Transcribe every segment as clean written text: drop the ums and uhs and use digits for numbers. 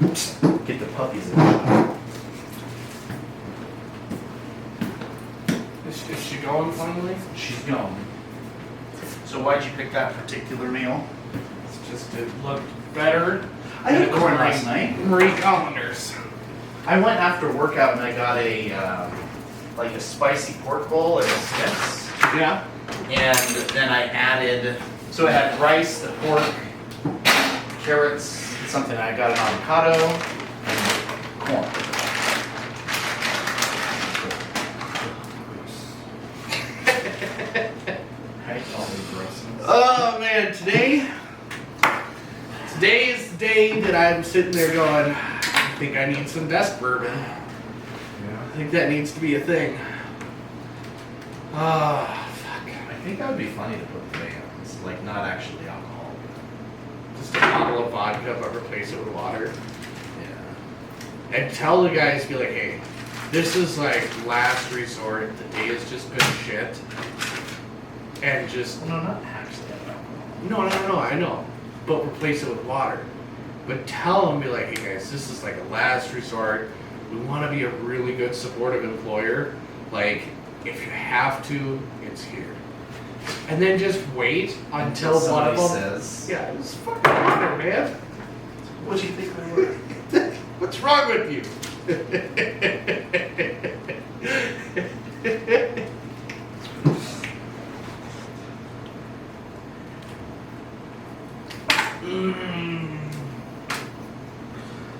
Get the puppies in. Is she going finally? She's gone. So why'd you pick that particular meal? It's just it looked better. I ate corn last night. Marie Callender's. I went after workout and I got a like a spicy pork bowl at Sept. Yeah. And then I added, so I had rice, the pork, carrots, something, I got an avocado, and corn. Right? All the grossness. Oh man, today is the day that I'm sitting there going, I think I need some desk bourbon. I think that needs to be a thing. Ah, fuck. I think that would be funny to put the bands, like not actually alcohol. Just a bottle of vodka, but replace it with water. Yeah. And tell the guys, be like, hey, this is like last resort. The day has just been shit. And just, Well, no, not actually alcohol. no, I know. But replace it with water. But tell them, be like, hey guys, this is like a last resort. We want to be a really good supportive employer. Like, if you have to, it's here. And then just wait until one of them says, yeah, it's fucking water, man. what do you think they were? What's wrong with you?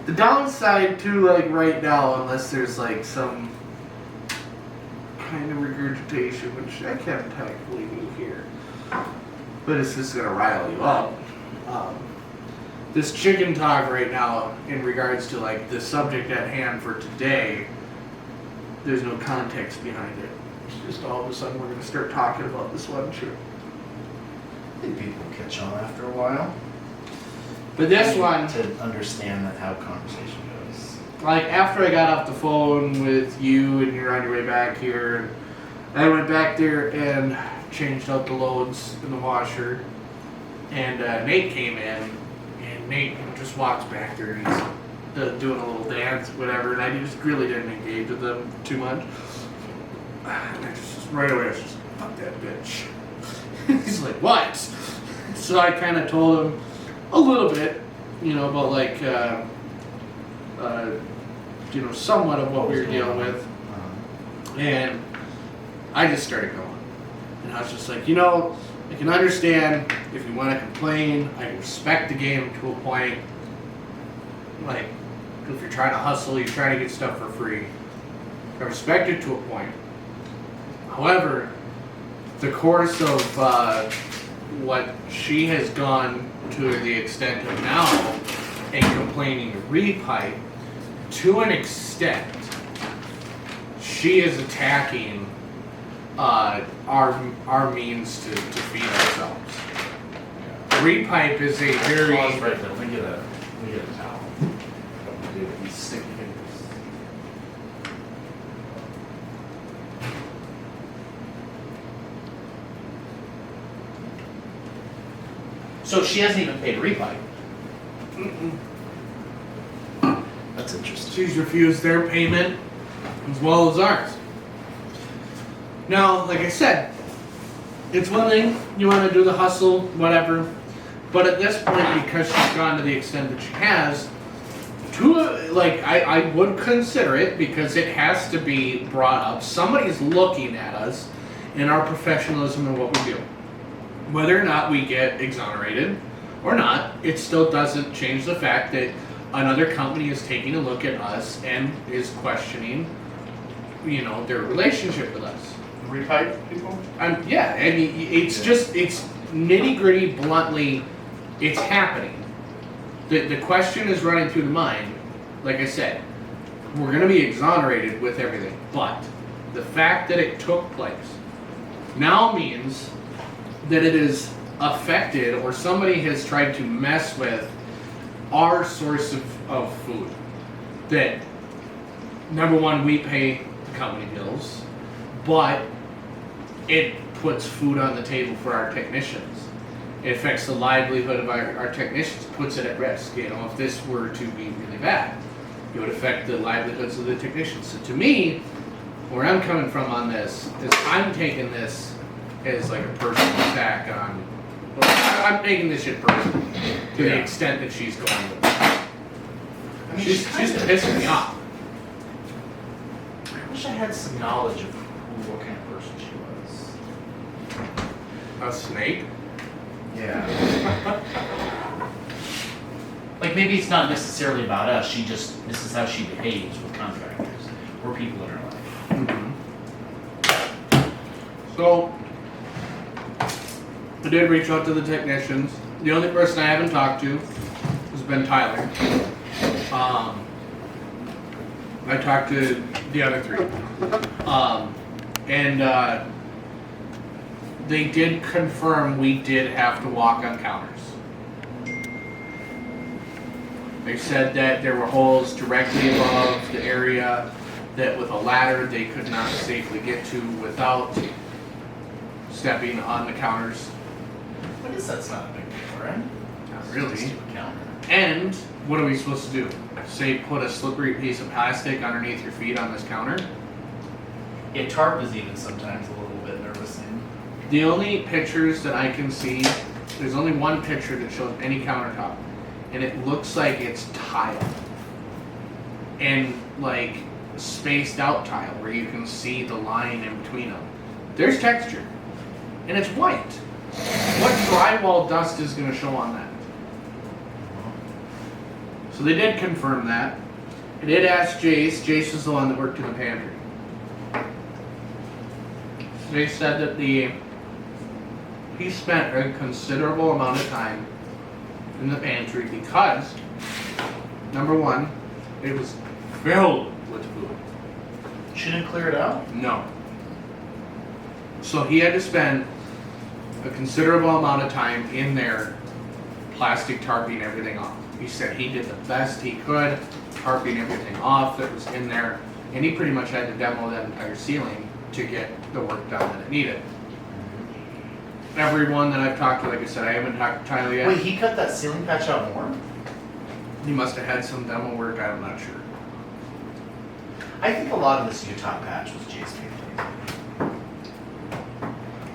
The downside too, like right now, unless there's like some kind of regurgitation, which I can't technically do here, but it's just gonna rile you up. This chicken talk right now, in regards to like the subject at hand for today, there's no context behind it. It's just all of a sudden we're gonna start talking about this one shit. I think people will catch on after a while. But this one, To understand that how conversation goes. like after I got off the phone with you and you're on your way back here, I went back there and changed out the loads in the washer, and Nate came in, and Nate just walks back there and he's doing a little dance, whatever, and I just really didn't engage with them too much. And I just right away I was just, fuck that bitch. He's like, what? So I kind of told him a little bit, you know, about like, you know, somewhat of what we were dealing with. And I just started going. And I was just like, you know, I can understand if you want to complain. I can respect the game to a point. Like, if you're trying to hustle, you're trying to get stuff for free. I respect it to a point. However, the course of what she has gone to the extent of now and complaining to Repipe, to an extent, she is attacking our means to feed ourselves. Repipe is a very Pause right there. Let me get a towel. Dude, these sticky fingers. So she hasn't even paid Repipe. That's interesting. she's refused their payment as well as ours. Now, like I said, it's one thing you want to do the hustle, whatever, but at this point, because she's gone to the extent that she has, I would consider it, because it has to be brought up. Somebody's looking at us and our professionalism and what we do. Whether or not we get exonerated or not, it still doesn't change the fact that another company is taking a look at us and is questioning, you know, their relationship with us. Repipe people? Yeah, I mean, it's just, it's nitty gritty, bluntly, it's happening. The question is running through the mind. Like I said, we're going to be exonerated with everything, but the fact that it took place now means that it is affected, or somebody has tried to mess with our source of food. That, number one, we pay the company bills, but it puts food on the table for our technicians. It affects the livelihood of our technicians, puts it at risk. You know, if this were to be really bad, it would affect the livelihoods of the technicians. So to me, where I'm coming from on this is I'm taking this as like a personal attack on. Well, I'm taking this shit personal to the extent that she's going with it. I mean, She's pissing me off. I wish I had some knowledge of what kind of person she was. A snake? Yeah. Like maybe it's not necessarily about us. This is how she behaves with contractors or people in her life. So, I did reach out to the technicians. The only person I haven't talked to has been Tyler. I talked to the other three. They did confirm we did have to walk on counters. They said that there were holes directly above the area that with a ladder they could not safely get to without stepping on the counters. What is that's not a big deal, right? Not really. Just do a counter. And what are we supposed to do? Say put a slippery piece of plastic underneath your feet on this counter? Yeah, tarp is even sometimes a little bit nervous. The only pictures that I can see, there's only one picture that shows any countertop, and it looks like it's tile. And like spaced out tile where you can see the line in between them. There's texture, and it's white. What drywall dust is going to show on that? So they did confirm that. I did ask Jace. Jace is the one that worked in the pantry. They said that he spent a considerable amount of time in the pantry because, number one, it was filled with food. She didn't clear it out? No. So he had to spend a considerable amount of time in there, plastic tarping everything off. He said he did the best he could, tarping everything off that was in there, and he pretty much had to demo that entire ceiling to get the work done that it needed. Everyone that I've talked to, like I said, I haven't talked to Tyler yet. Wait, he cut that ceiling patch out more? He must have had some demo work, I'm not sure. I think a lot of this Utah patch was Jay's painting.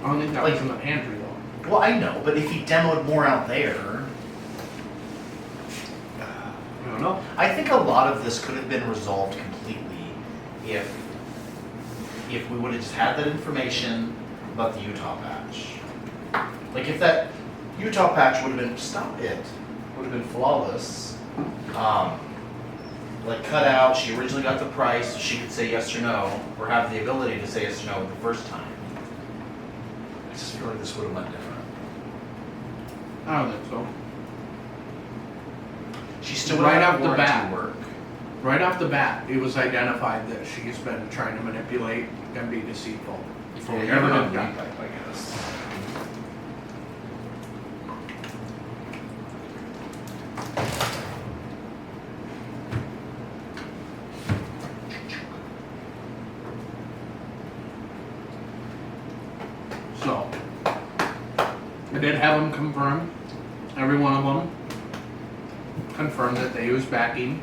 I don't think that was in the pantry though. Well, I know, but if he demoed more out there, I don't know. I think a lot of this could have been resolved completely if we would have just had that information about the Utah patch. Like if that Utah patch would have been, would have been flawless. Like cut out, she originally got the price, so she could say yes or no, or have the ability to say yes or no the first time. I just feel like this would have went different. I don't think so. She still would Right have off the warranty bat. work. Right off the bat, it was identified that she's been trying to manipulate and be deceitful. Before we ever did that. I guess. So, I did have them confirm, every one of them confirmed that they was backing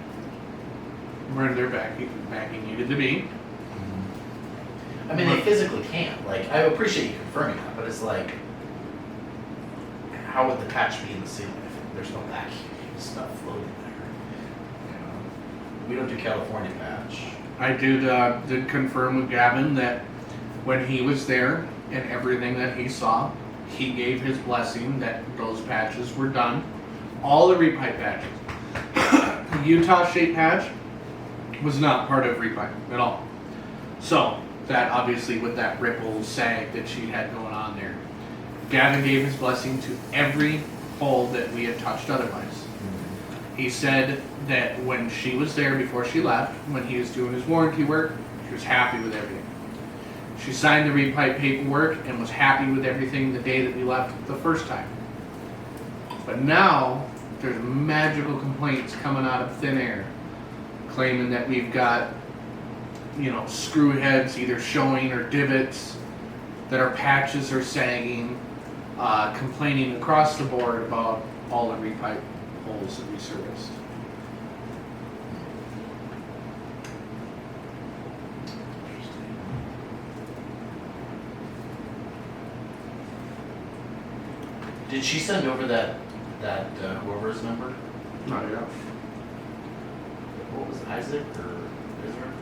where their backing needed to be. I mean, they physically can't. Like, I appreciate you confirming that, but it's like, how would the patch be in the ceiling if there's no vacuum stuff floating there? You know, we don't do California patch. I did confirm with Gavin that when he was there and everything that he saw, he gave his blessing that those patches were done. All the repipe patches. The Utah shape patch was not part of repipe at all. So, that obviously with that ripple sag that she had going on there. Gavin gave his blessing to every hole that we had touched otherwise. He said that when she was there before she left, when he was doing his warranty work, she was happy with everything. She signed the repipe paperwork and was happy with everything the day that we left the first time. But now, there's magical complaints coming out of thin air, claiming that we've got, screw heads either showing or divots, that our patches are sagging. complaining across the board about all the repipe holes that we serviced. Did she send over that whoever's number? Not yet. What was it, Isaac or Israel?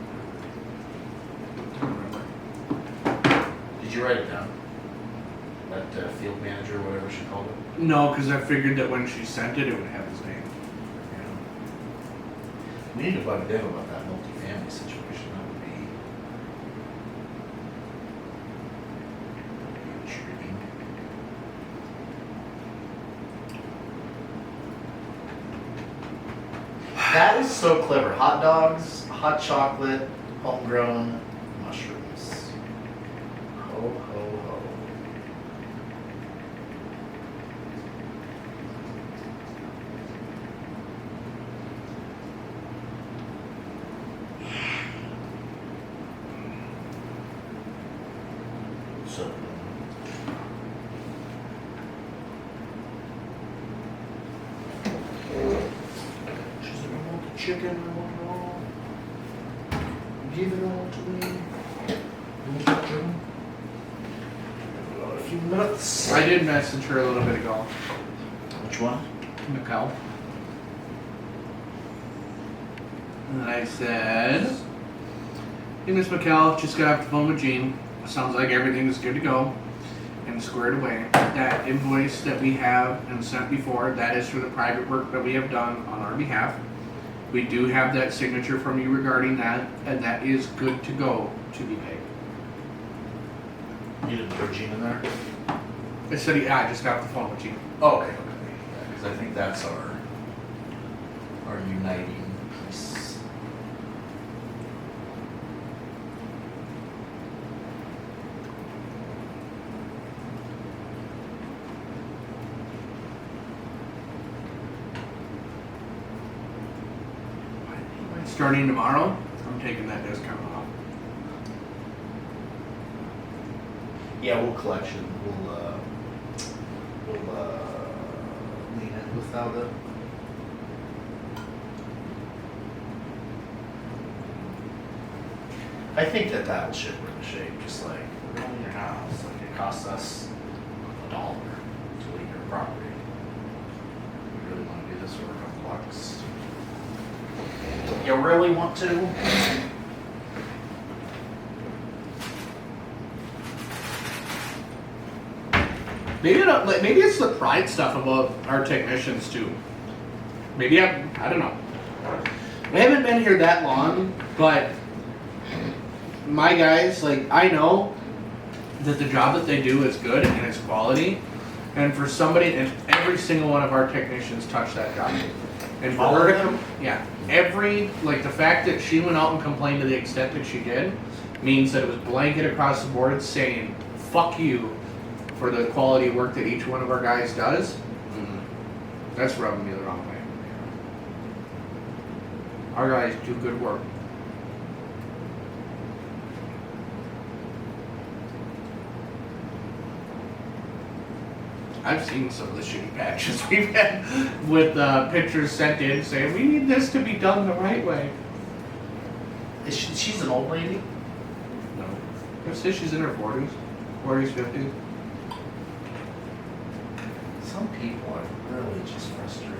I don't remember. Did you write it down? That field manager, whatever she called it? No, because I figured that when she sent it, it would have his name. Yeah. We need to bug Dave about that multifamily situation. That would be intriguing. That is so clever. Hot dogs, hot chocolate, homegrown mushrooms. Ho, ho, ho. So. She's like, I want the chicken, I want it all. Give it all to me. You want chicken? A few minutes. I did message her a little bit ago. Which one? Mikkel. And I said, hey Miss Mikkel, just got off the phone with Gene. Sounds like everything is good to go and squared away. That invoice that we have and sent before, that is for the private work that we have done on our behalf. We do have that signature from you regarding that, and that is good to go to be paid. You didn't throw Gene in there? I said, yeah, I just got off the phone with Gene. Oh, okay, okay. Because I think that's our uniting piece. Starting tomorrow, I'm taking that discount off. Yeah, we'll collection. We'll lean in without it. I think that will ship her in shape. Just like we're going to your house, like it costs us $1 to leave your property. We really want to do this for a couple bucks. You really want to? Maybe it's the pride stuff about our technicians too. Maybe I don't know. We haven't been here that long, but my guys, like, I know that the job that they do is good and it's quality. And for somebody, and every single one of our technicians touch that job. And for All her of to them? yeah, the fact that she went out and complained to the extent that she did means that it was blanket across the board saying, fuck you for the quality work that each one of our guys does. That's rubbing me the wrong way. Our guys do good work. I've seen some of the shitty patches we've had with pictures sent in saying we need this to be done the right way. She's an old lady? No. I say she's in her 40s, 50s. Some people are really just frustrating.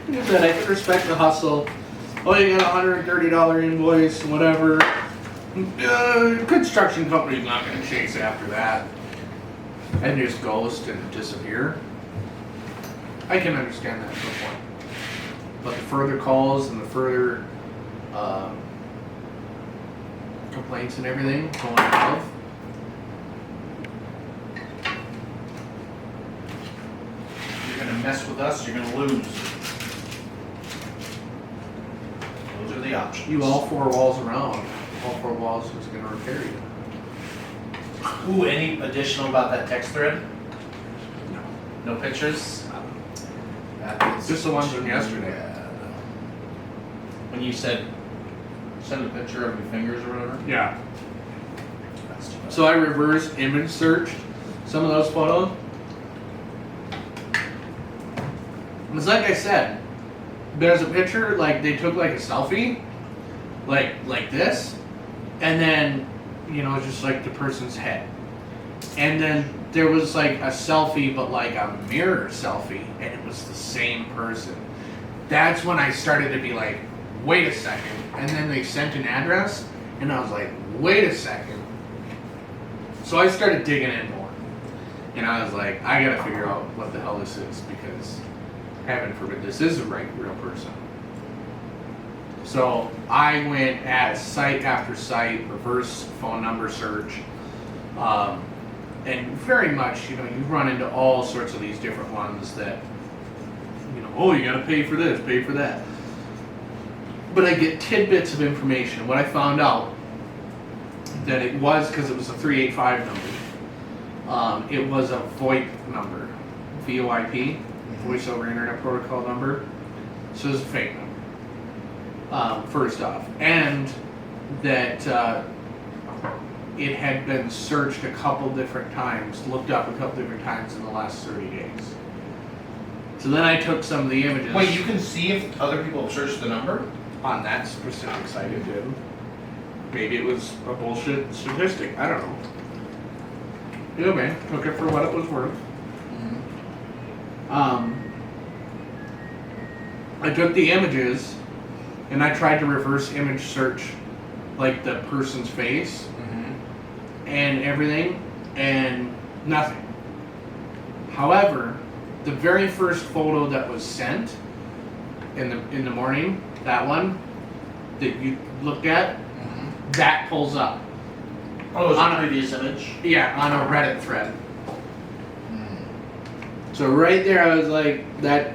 Like I said, I can respect the hustle. Oh, you got a $130 invoice, whatever. Construction company's not going to chase after that and just ghost and disappear. I can understand that to a point. But the further calls and the further complaints and everything going above. You're gonna mess with us, you're gonna lose. Those are the options. You all four walls around. All four walls is going to repair you. Ooh, any additional about that text thread? No. No pictures? That is Just the ones from too yesterday. bad. When you said send a picture of your fingers or whatever. Yeah. That's too bad. So I reverse image searched some of those photos. It's like I said, there's a picture like they took like a selfie, like this, and then just like the person's head, and then there was like a selfie but like a mirror selfie, and it was the same person. That's when I started to be like, wait a second, and then they sent an address, and I was like, wait a second. So I started digging in more, and I was like, I gotta figure out what the hell this is, because heaven forbid this is a real person. So I went at site after site, reverse phone number search, and very much, you run into all sorts of these different ones that, oh, you gotta pay for this, pay for that. But I get tidbits of information. What I found out, that it was, because it was a 385 number, it was a VoIP number, VoIP, Voice over Internet Protocol number. So it's a fake number, first off. And that it had been searched a couple different times, looked up a couple different times in the last 30 days. So then I took some of the images. Wait, you can see if other people have searched the number? On that specific site it did. Maybe it was a bullshit statistic. I don't know. Either way, took it for what it was worth. I took the images and I tried to reverse image search like the person's face and everything, and nothing. However, the very first photo that was sent in the morning, that one that you looked at, that pulls up. Oh, it was On a a- previous image? Yeah, on a Reddit thread. So right there I was like, that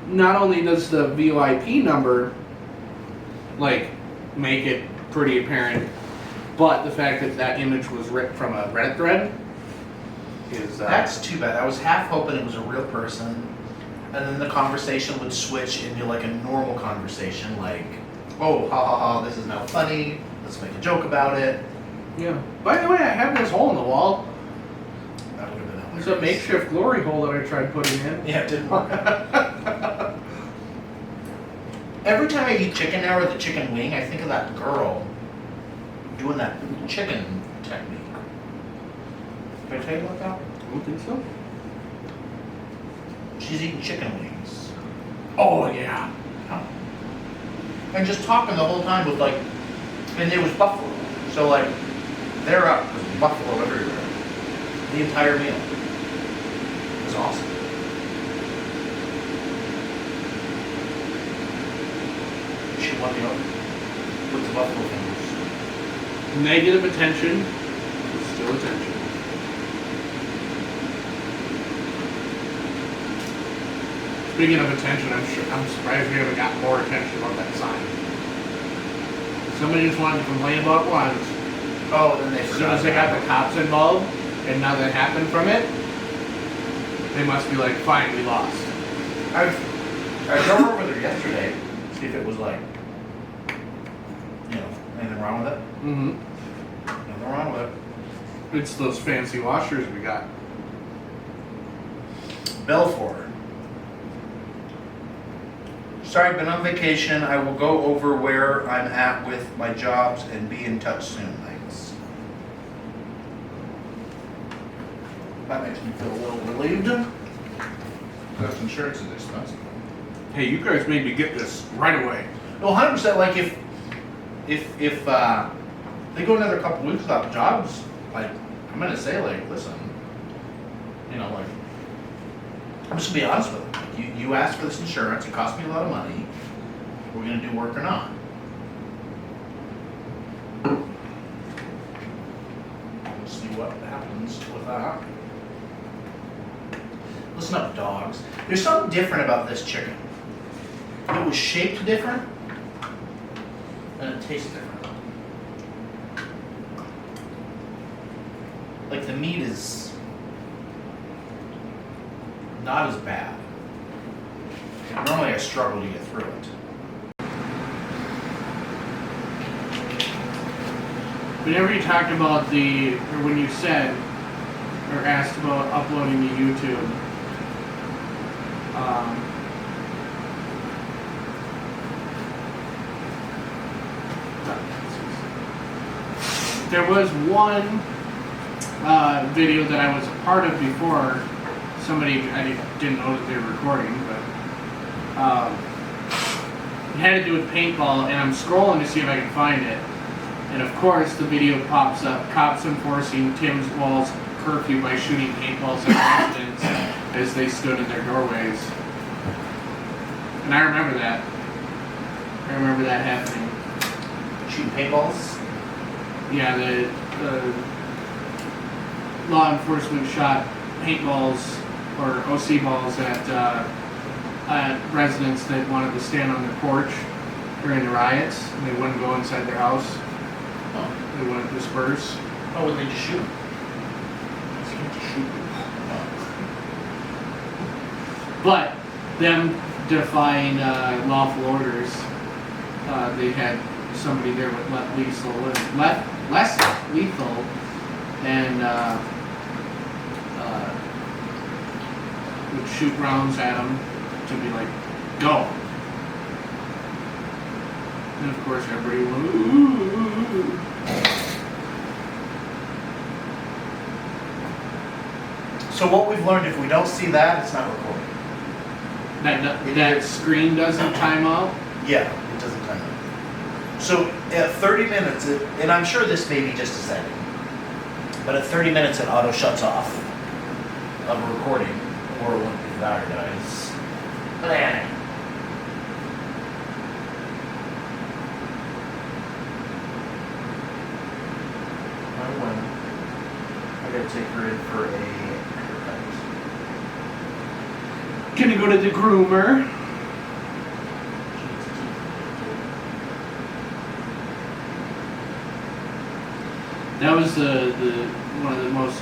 not only does the VoIP number like make it pretty apparent, but the fact that that image was ripped from a Reddit thread is That's too bad. I was half hoping it was a real person, and then the conversation would switch into like a normal conversation, like, oh, ha ha ha, this is now funny, let's make a joke about it. yeah. By the way, I have this hole in the wall. That would have been hilarious. It's a makeshift glory hole that I tried putting in. Yeah, it didn't work out. Every time I eat chicken now or the chicken wing, I think of that girl doing that chicken technique. Did I tell you about that? I don't think so. She's eating chicken wings. Oh yeah. And just talking the whole time with like, and it was buffalo. So like, they're up, there's buffalo everywhere. The entire meal. It was awesome. She won the with the buffalo fingers. Negative attention is still attention. Speaking of attention, I'm surprised we haven't got more attention on that sign. Somebody just wanted to complain about it once. Oh, then they As soon as they got the cops involved, and nothing happened from it, they must be like, fine, we lost. I drove over there yesterday, see if it was like, anything wrong with it. Mm-hmm. Nothing wrong with it. It's those fancy washers we got. Belfort. Sorry, I've been on vacation. I will go over where I'm at with my jobs and be in touch soon. Thanks. That makes me feel a little relieved. Because insurance is expensive. Hey, you guys made me get this right away. No, 100%. Like if they go another couple weeks without jobs, like I'm gonna say like, listen, like I'm just gonna be honest with them. Like, you asked for this insurance. It cost me a lot of money. We're gonna do work or not. We'll see what happens with that. Listen up, dogs. There's something different about this chicken. It was shaped different, and it tastes different. Like the meat is not as bad. Normally I struggle to get through it. Whenever you talked about or when you said, or asked about uploading to YouTube, there was one video that I was a part of before. I didn't know that they were recording, but it had to do with paintball, and I'm scrolling to see if I can find it. And of course, the video pops up: cops enforcing Tim's Walls curfew by shooting paintballs at residents as they stood in their doorways. And I remember that. I remember that happening. Shooting paintballs? Yeah, the law enforcement shot paintballs or OC balls at residents that wanted to stand on their porch during the riots, and they wouldn't go inside their house. Oh. They wouldn't disperse. Oh, would they just shoot them? But them defying lawful orders, they had somebody there with less lethal, and would shoot rounds at them to be like, go. And of course, everybody went, ooh. So what we've learned, if we don't see that, it's not recording. That screen doesn't time out? Yeah, it doesn't time out. So at 30 minutes, and I'm sure this may be just a setting, but at 30 minutes it auto shuts off of a recording, or when the battery dies. Blah. I gotta take her in for a haircut. Gonna go to the groomer. That was the one of the most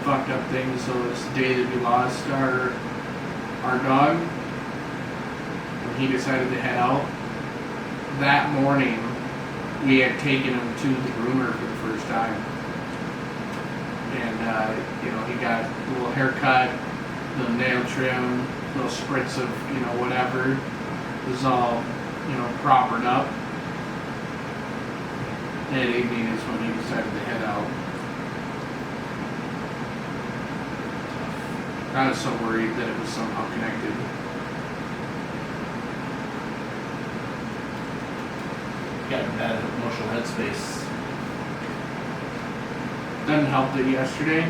fucked up things. So it's the day that we lost our dog. When he decided to head out, that morning we had taken him to the groomer for the first time. And he got a little haircut, little nail trim, little spritz of whatever. It was all propered up. And at evening is when he decided to head out. I was so worried that it was somehow connected. Got in bad emotional headspace. Doesn't help that yesterday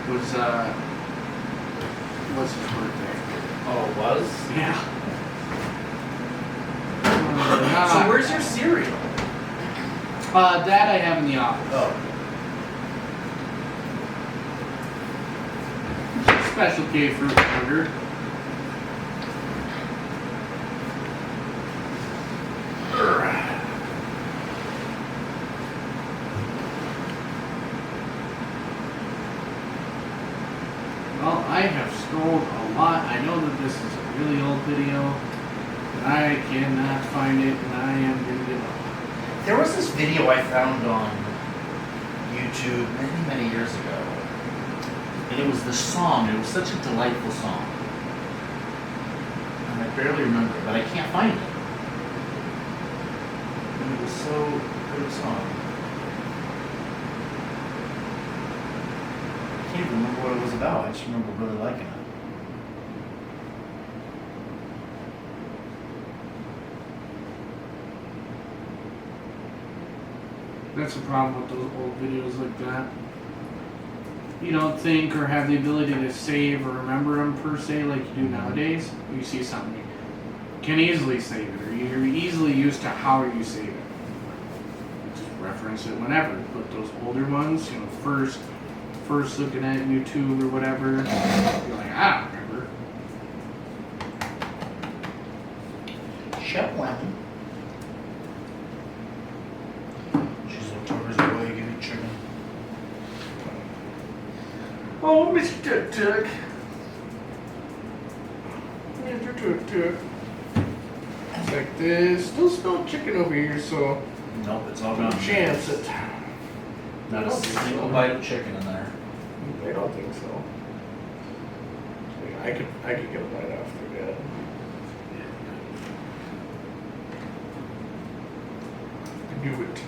was his birthday. Oh, it was? Yeah. So where's your cereal? That I have in the office. Oh. Special K fruit sugar. Well, I have scrolled a lot. I know that this is a really old video, but I cannot find it, and I am going to give up. There was this video I found on YouTube many, many years ago. And it was the song. It was such a delightful song. And I barely remember it, but I can't find it. And it was so good a song. I can't even remember what it was about. I just remember really liking it. That's the problem with those old videos like that. You don't think or have the ability to save or remember them per se like you do nowadays. You see something, you can easily save it, or you're easily used to how you save it. Just reference it whenever. But those older ones, first looking at YouTube or whatever, you're like, I don't remember. Shep Lemon. She's October's boy, give me chicken. Oh, Mr. Tuck. You toot toot toot. It's like this. Still smell chicken over here, so Nope, it's all gone. chance it. Not a single bite of chicken in there. I don't think so. I could get a bite after that. Do it.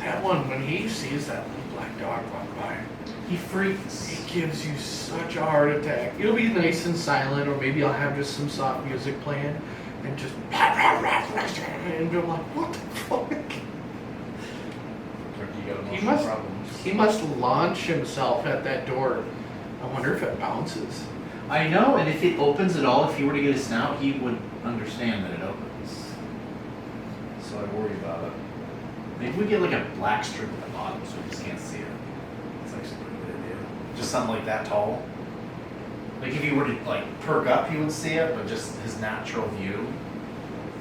That one, when he sees that little black dog walk by, He freaks. it gives you such a heart attack. It'll be nice and silent, or maybe I'll have just some soft music playing, and just and be like, what the fuck? He must- He must launch himself at that door. I wonder if it bounces. I know, and if it opens at all, if he were to get a snout, he would understand that it opens. So I worry about it. Maybe we get like a black strip at the bottom so we just can't see it. It's actually a pretty good idea. Just something like that tall. Like if he were to like perk up, he would see it, but just his natural view.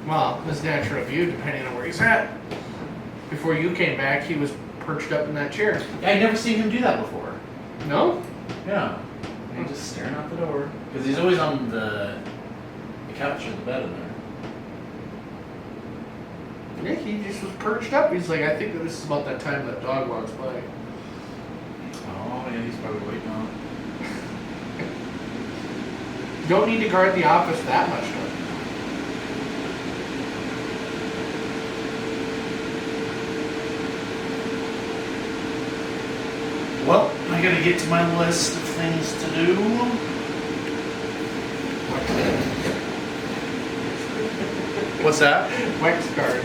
Well, his natural view, depending on where he's at. Before you came back, he was perched up in that chair. Yeah, I'd never seen him do that before. No? Yeah. And he's just staring out the door. Because he's always on the couch or the bed in there. Yeah, he just was perched up. He's like, I think that this is about that time that dog walks by. Oh, yeah, he's probably waiting on it. You don't need to guard the office that much, though. Well, I gotta get to my list of things to do. What's that? Wax guard.